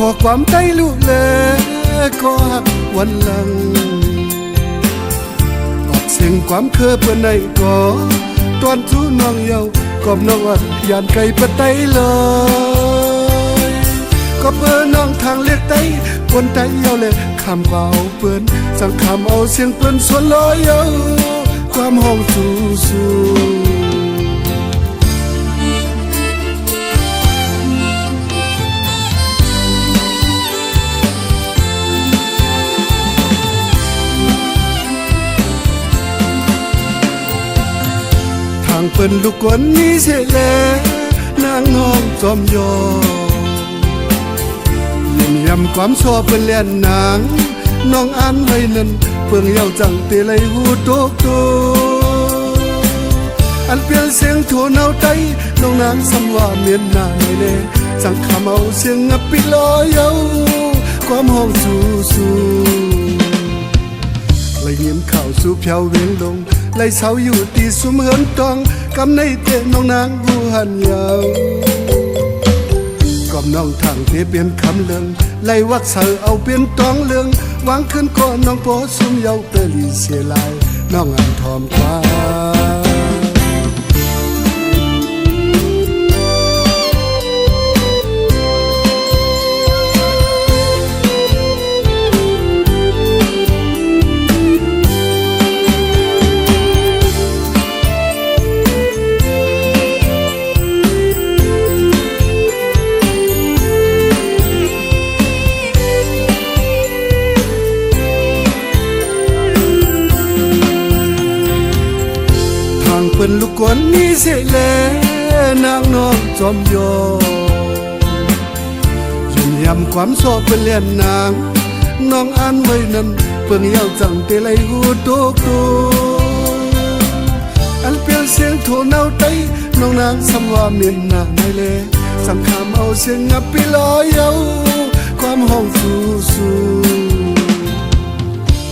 ขอความใต้ลูกแลก็หักวันหลังออกเสียงความเคอเพื่อนในก่อตอนทูน้องเยาวกอบน้องอัดยานไก่ปะไตเลยก็เพื่อน้องทางเลือกไตคนไตเยาเลยคำเบาเปื้อนสั่งคำเอาเสียงเปื้อนส่วนลอยเยาความห้องสู้ทางเปิ้นลูกคนนี้เสียแล้วนางน้องจอมยอยิ้มยำความชอบเป็นเลียนนางน้องอ่านไว้นั้นเพิ่งเยาจังเตะไหลหูโตโตอันเปลี่ยนเสียงโถนเอาไตน้องนางสำว่าเมียนนายเล่สั่งคำเอาเสียงงับปิลอยเยาความห้องสู้และยิ้มเข้าสู่เพียวเวียงลงไล่เสาอยู่ตีสุมเหินตองกำในเตะน้องนางหูหันยาวกอบน้องทางเตะเปลี่ยนคำเลืองไล่วักเสาเอาเปลี่ยนตองเลืองวางขึ้นก่อนน้องโปสุมเยาเปรีเสียลายน้องอันทอมกว่าเปิ้นลูกคนนี้เสียแล้วนางน้องจอมยอยิ้มยำความชอบเป็นเลียนนางน้องอ่านไว้นั้นเพิ่งเยาจังเตะไหลหูโตโตอันเปลี่ยนเสียงโถนเอาไตน้องนางสำว่าเมียนนางในเล่สั่งคำเอาเสียงงับปิลอยเยาความห้องสู้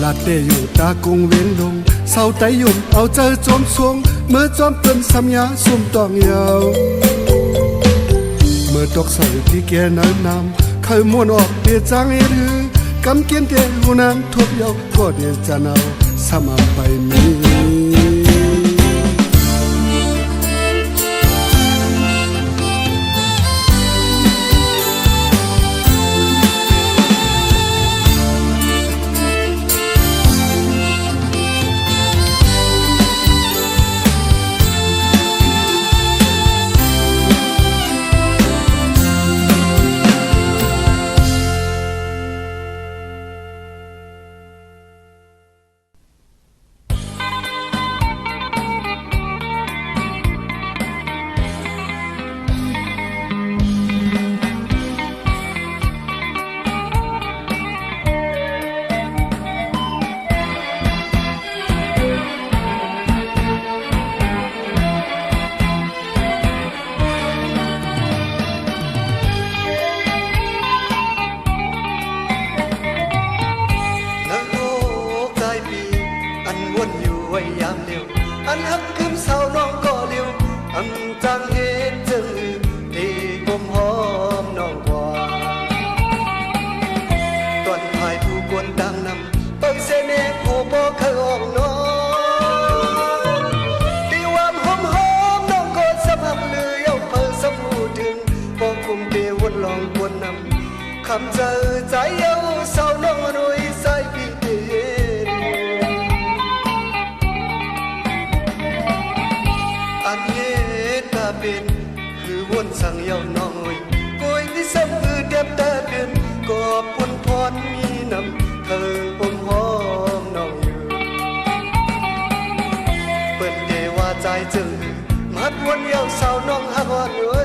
ลาเตอยู่ตากงเวียนลงเศร้าไตยุ่มเอาเจอจอมสวงเมื่อจอมเปิ้นสัญญาสุ่มตองยาวเมื่อตกใส่ที่แกน้ำน้ำเคยม้วนออกเดียจางให้รือกำเกียนเตะหูนางทบเยาก็เดียจะเอาสมาไปมีอันฮักคืมเศร้าน้องก็เลี้ยวอันจังเห็นจึงที่กลมหอมน้องกว่าตอนถ่ายผู้กวนดังนำเปิงเสน่ห์ผู้บ่เคยออกน้องที่ว่าหอมน้องก็สมับลือเย้าเปิงสมูถึงบ่คุมเดวนลองกวนนำคำเจอใจเย้าเศร้าน้องรวยใส่พี่เดอันเหตุตาเป็นคือวนสั่งเยาน้อยกอยที่ซ้ำคือเด็บตาเดินก็ปนพรมีน้ำเธออมหอมน้องอยู่เปิดเดว่าใจจึงมัดวนเยาสาวน้องหักอ่อนไว้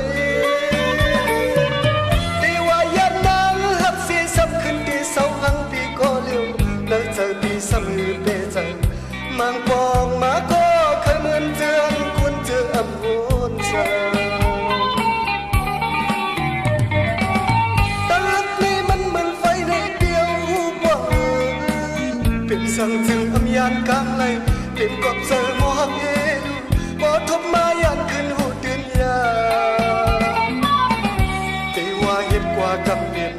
ตีว่ายันนางหักเสียซ้ำขึ้นที่เสาหังปีก็เลี้ยวแล้วเจอปีซ้ำมือเปใจมังปองมาก็เคยเหมือนเจือนคุณเจออำโอนใจแต่รักนี้มันเหมือนไฟในเดียวบ่เป็นสั่งถึงอำยานกลางไหลเป็นกอบเจอหมอหักเอดูบ่ทบมายันขึ้นหูตื่นยาแต่ว่าเห็ดกว่ากับเปลี่ยน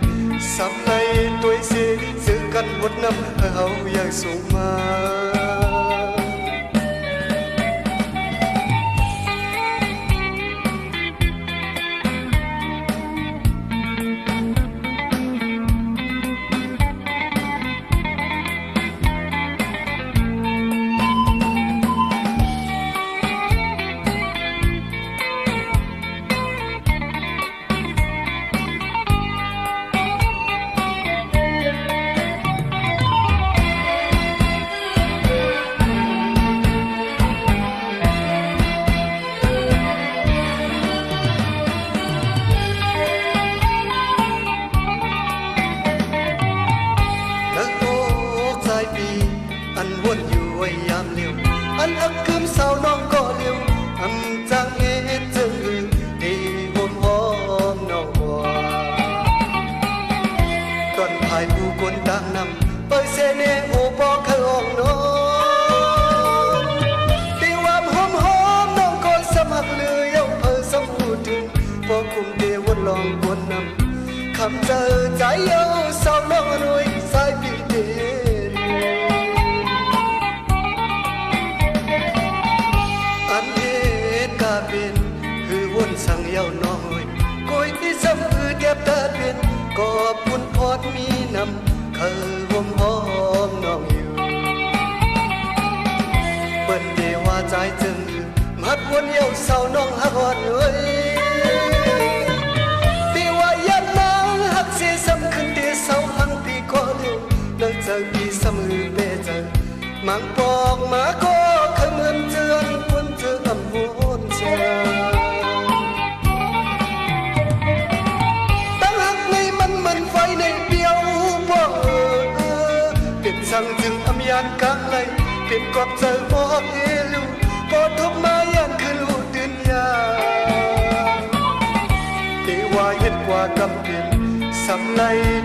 sắp nay tuổi sẽ giữ gần một năm hầu yang xuống mà anh ấp cơm sao non có liều âm trang nghe chữ đi hôm hôm nọ hoa toàn phải bu quân đang nằm bởi xe nè ô bó khơi ong nó tiêu âm hôm hôm non con xâm hạt lừa yêu ở sông hồ trường vô cùng tiêu quân lòng quân nằm khăm giờ trái yêu sao nó nuôi sai bị tiền bên hưวนสั่งเยาน้อยกอยที่ซ้ำคือแก็บตาเป็นก็ปุ่นพอดมีนำคือห่มหอมน้องอยู่เปิ้นเดว่าใจจึงมัดวนเยาเศร้าน้องหักหอดเลยตีว่ายันนางหักเสียซ้ำขึ้นเดเศร้าหังปีก็เร็วเลิกเจอปีซ้ำมือเบเจอมังปอกมาก็เคยเหมือนเจือนปุ่นเจออำวนตั้งหักในมันไฟในเปียวบ่เป็นสั่งจึงอำยานกลางไหลเป็นกอบเจอบอกเอลูพอทุบมายันคือลูกดืนยาเทว่าเฮ็ดกว่ากำเป็นสำไล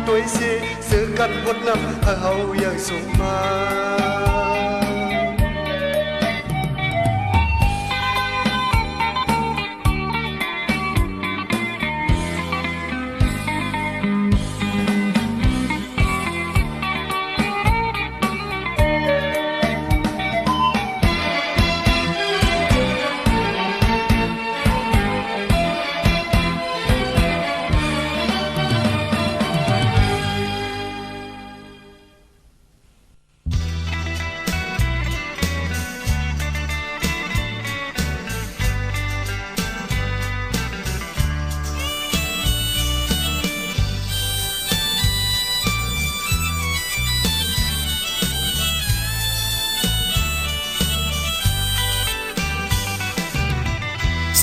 ตัวเสียซื้อกันบดน้ำเฮาอย่างสูงมา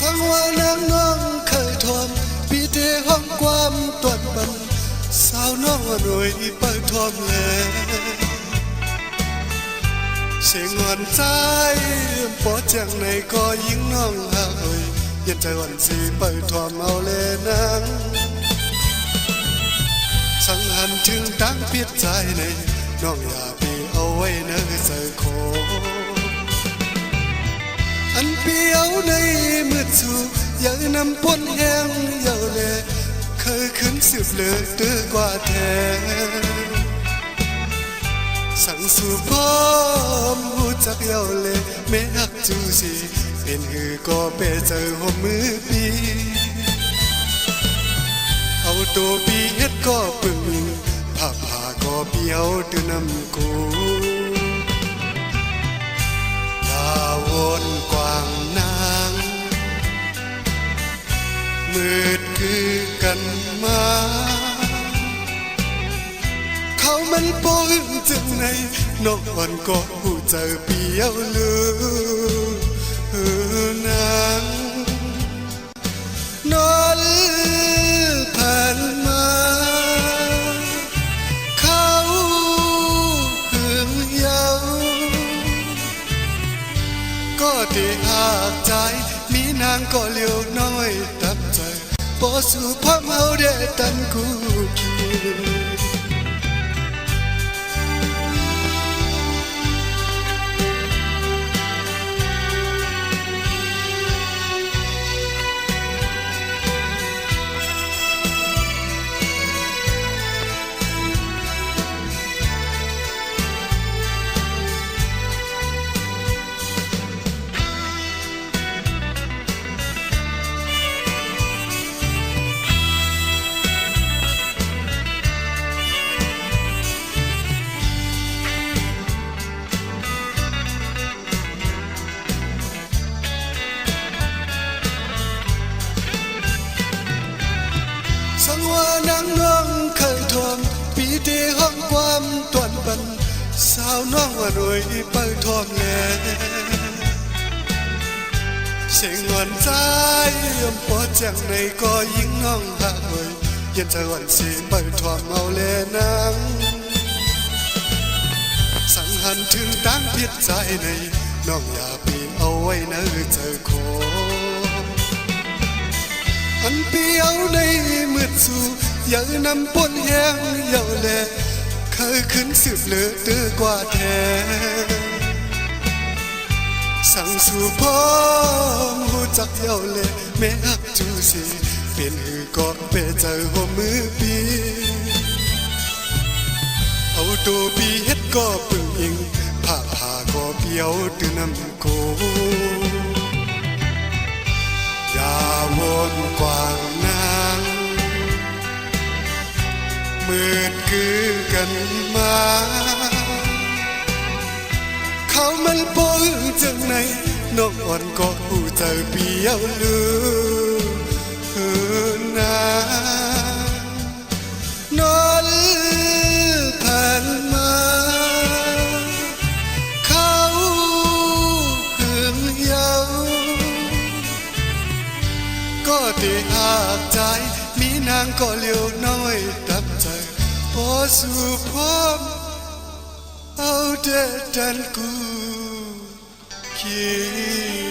สังว่านางน้องเคยทวมปีเตห้องความตวนบันสาวน้องรวยเปิดทวมแลเสียงอ่อนใจปอจังในก็ยิ่งน้องหายยันใจอ่อนสีเปิดทวมเอาเลนังสังหันถึงตั้งเปียดใจในน้องอย่าไปเอาไว้เนื้อใจโคอันเปียวในมืดสู่อย่านำพ้นแห้งเยาเลเคยขึ้นสืบเลือตื้อกว่าแท้สั่งสู่พร้อมหูจักเยาเลไม่หักจูสีเป็นหือก็เปเจอหัวมือปีเอาตัวปีเฮ็ดก็ปึงผ้าก็เปียวตื้อนำกูวนกว้างนางมืดคือกันมาเขามันป้อนจึงในนอกวันก็หูเจอเปียวลือนางนอนผ่านมาเขาหึงเยาก็ที่หากใจมีนางก็เลี้ยวน้อยตับใจพอสู่พามเอาเดตันกูคิด งว่านางน้องเคยทวมปีที่ห้องความตวนปันสาวน้องว่าหน่วยเปิดทวมแลเสียงหวานใจยมปอดจังในก็ยิ่งน้องหักเอ่ยเย็นใจหวานสีเปิดทวมเอาแลนางสังหันถึงตั้งเพียรใจในน้องอย่าปีเอาไว้นะเจอโคอันเปียวในมืดสู่อย่านำปนแห้งเยาแลเคยขึ้นสืบเลือตื้อกว่าแท้สั่งสู่พ่อหูจักเยาแลแม่ฮักจูสีเป็นหือก็เปเจอหัวมือปีเอาตัวปีเฮ็ดก็ปึงอิงผ้าก็เปียวตื้อน้ำโกอย่าวนกว้างนางมืดคือกันมาเขามันป้องจังในนกอ่อนก็หูใจเปียวลือนานอนผ่านมาเขาหึงเยาก็ได้หากใจมีนางก็เลี้ยวน้อยดับใจพอสู่พร้อมเอาเด็ดดันกูคิด